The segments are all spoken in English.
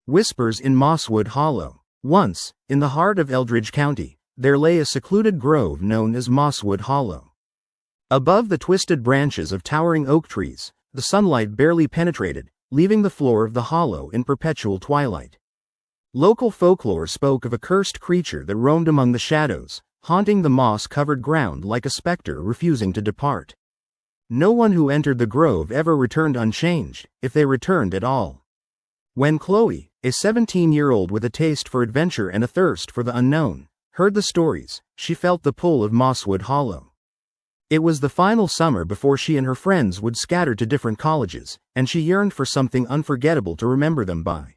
Whispers in Mosswood Hollow. Once, in the heart of Eldridge County, there lay a secluded grove known as Mosswood Hollow. Above the twisted branches of towering oak trees, the sunlight barely penetrated, leaving the floor of the hollow in perpetual twilight. Local folklore spoke of a cursed creature that roamed among the shadows, haunting the moss-covered ground like a specter refusing to depart. No one who entered the grove ever returned unchanged, if they returned at all. When Chloe, a 17-year-old with a taste for adventure and a thirst for the unknown, heard the stories, she felt the pull of Mosswood Hollow. It was the final summer before she and her friends would scatter to different colleges, and she yearned for something unforgettable to remember them by.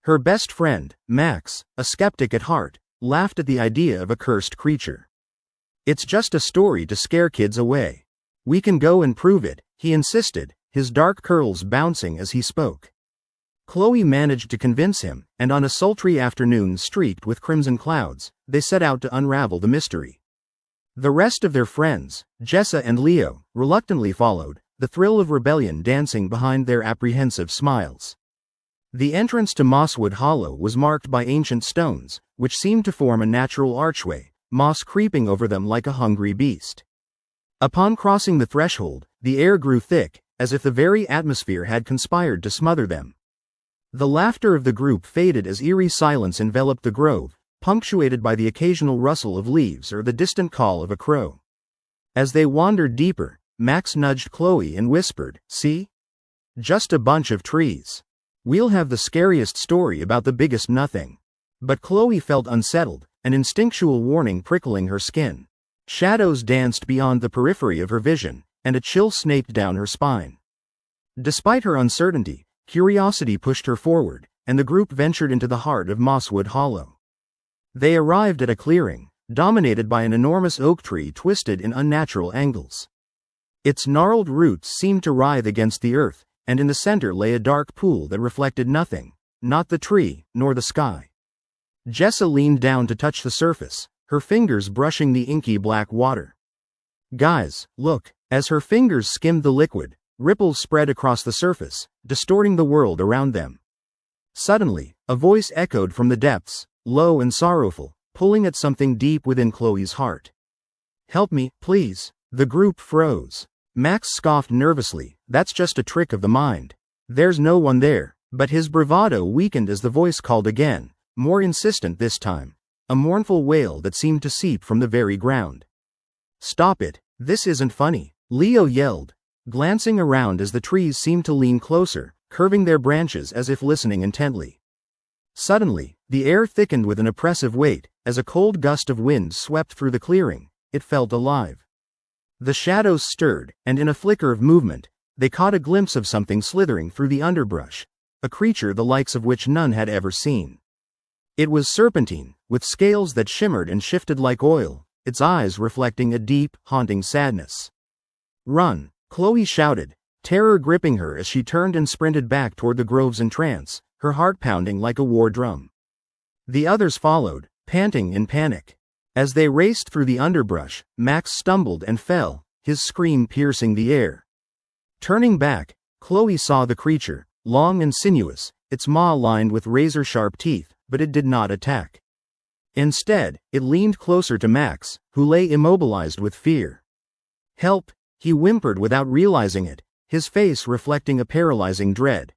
Her best friend, Max, a skeptic at heart, laughed at the idea of a cursed creature. "It's just a story to scare kids away. We can go and prove it," he insisted, his dark curls bouncing as he spoke. Chloe managed to convince him, and on a sultry afternoon streaked with crimson clouds, they set out to unravel the mystery. The rest of their friends, Jessa and Leo, reluctantly followed, the thrill of rebellion dancing behind their apprehensive smiles. The entrance to Mosswood Hollow was marked by ancient stones, which seemed to form a natural archway, moss creeping over them like a hungry beast. Upon crossing the threshold, the air grew thick, as if the very atmosphere had conspired to smother them. The laughter of the group faded as eerie silence enveloped the grove, punctuated by the occasional rustle of leaves or the distant call of a crow. As they wandered deeper, Max nudged Chloe and whispered, "See? Just a bunch of trees. We'll have the scariest story about the biggest nothing." But Chloe felt unsettled, an instinctual warning prickling her skin. Shadows danced beyond the periphery of her vision, and a chill snaked down her spine. Despite her uncertainty, curiosity pushed her forward, and the group ventured into the heart of Mosswood Hollow. They arrived at a clearing, dominated by an enormous oak tree twisted in unnatural angles. Its gnarled roots seemed to writhe against the earth, and in the center lay a dark pool that reflected nothing, not the tree, nor the sky. Jessa leaned down to touch the surface, her fingers brushing the inky black water. "Guys, look." As her fingers skimmed the liquid, ripples spread across the surface, distorting the world around them. Suddenly, a voice echoed from the depths, low and sorrowful, pulling at something deep within Chloe's heart. "Help me, please." The group froze. Max scoffed nervously, "That's just a trick of the mind. There's no one there." But his bravado weakened as the voice called again, more insistent this time, a mournful wail that seemed to seep from the very ground. "Stop it, this isn't funny," Leo yelled, glancing around as the trees seemed to lean closer, curving their branches as if listening intently. Suddenly, the air thickened with an oppressive weight, as a cold gust of wind swept through the clearing. It felt alive. The shadows stirred, and in a flicker of movement, they caught a glimpse of something slithering through the underbrush, a creature the likes of which none had ever seen. It was serpentine, with scales that shimmered and shifted like oil, its eyes reflecting a deep, haunting sadness. "Run!" Chloe shouted, terror gripping her as she turned and sprinted back toward the grove's entrance, her heart pounding like a war drum. The others followed, panting in panic. As they raced through the underbrush, Max stumbled and fell, his scream piercing the air. Turning back, Chloe saw the creature, long and sinuous, its maw lined with razor-sharp teeth, but it did not attack. Instead, it leaned closer to Max, who lay immobilized with fear. "Help!" he whimpered without realizing it, his face reflecting a paralyzing dread.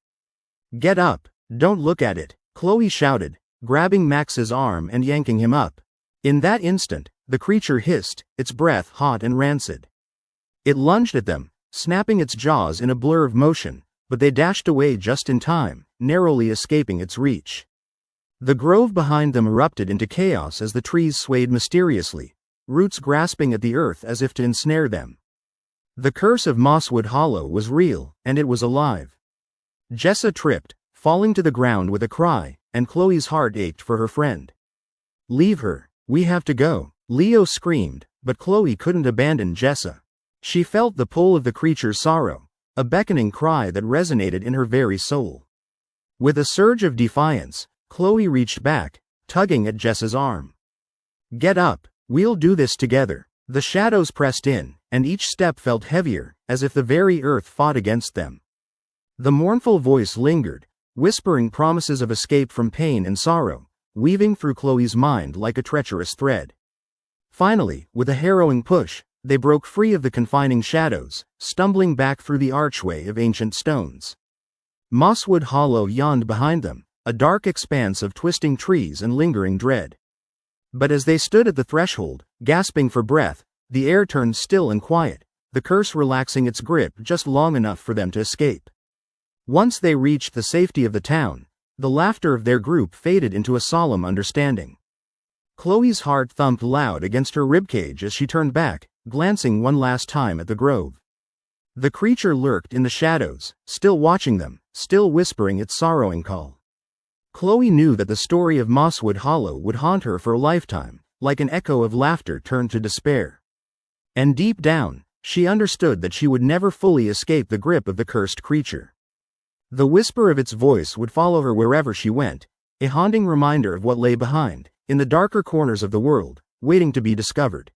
"Get up, don't look at it," Chloe shouted, grabbing Max's arm and yanking him up. In that instant, the creature hissed, its breath hot and rancid. It lunged at them, snapping its jaws in a blur of motion, but they dashed away just in time, narrowly escaping its reach. The grove behind them erupted into chaos as the trees swayed mysteriously, roots grasping at the earth as if to ensnare them. The curse of Mosswood Hollow was real, and it was alive. Jessa tripped, falling to the ground with a cry, and Chloe's heart ached for her friend. "Leave her, we have to go," Leo screamed, but Chloe couldn't abandon Jessa. She felt the pull of the creature's sorrow, a beckoning cry that resonated in her very soul. With a surge of defiance, Chloe reached back, tugging at Jessa's arm. "Get up, we'll do this together." The shadows pressed in, and each step felt heavier, as if the very earth fought against them. The mournful voice lingered, whispering promises of escape from pain and sorrow, weaving through Chloe's mind like a treacherous thread. Finally, with a harrowing push, they broke free of the confining shadows, stumbling back through the archway of ancient stones. Mosswood Hollow yawned behind them, a dark expanse of twisting trees and lingering dread. But as they stood at the threshold, gasping for breath, the air turned still and quiet, the curse relaxing its grip just long enough for them to escape. Once they reached the safety of the town, the laughter of their group faded into a solemn understanding. Chloe's heart thumped loud against her ribcage as she turned back, glancing one last time at the grove. The creature lurked in the shadows, still watching them, still whispering its sorrowing call. Chloe knew that the story of Mosswood Hollow would haunt her for a lifetime, like an echo of laughter turned to despair. And deep down, she understood that she would never fully escape the grip of the cursed creature. The whisper of its voice would follow her wherever she went, a haunting reminder of what lay behind, in the darker corners of the world, waiting to be discovered.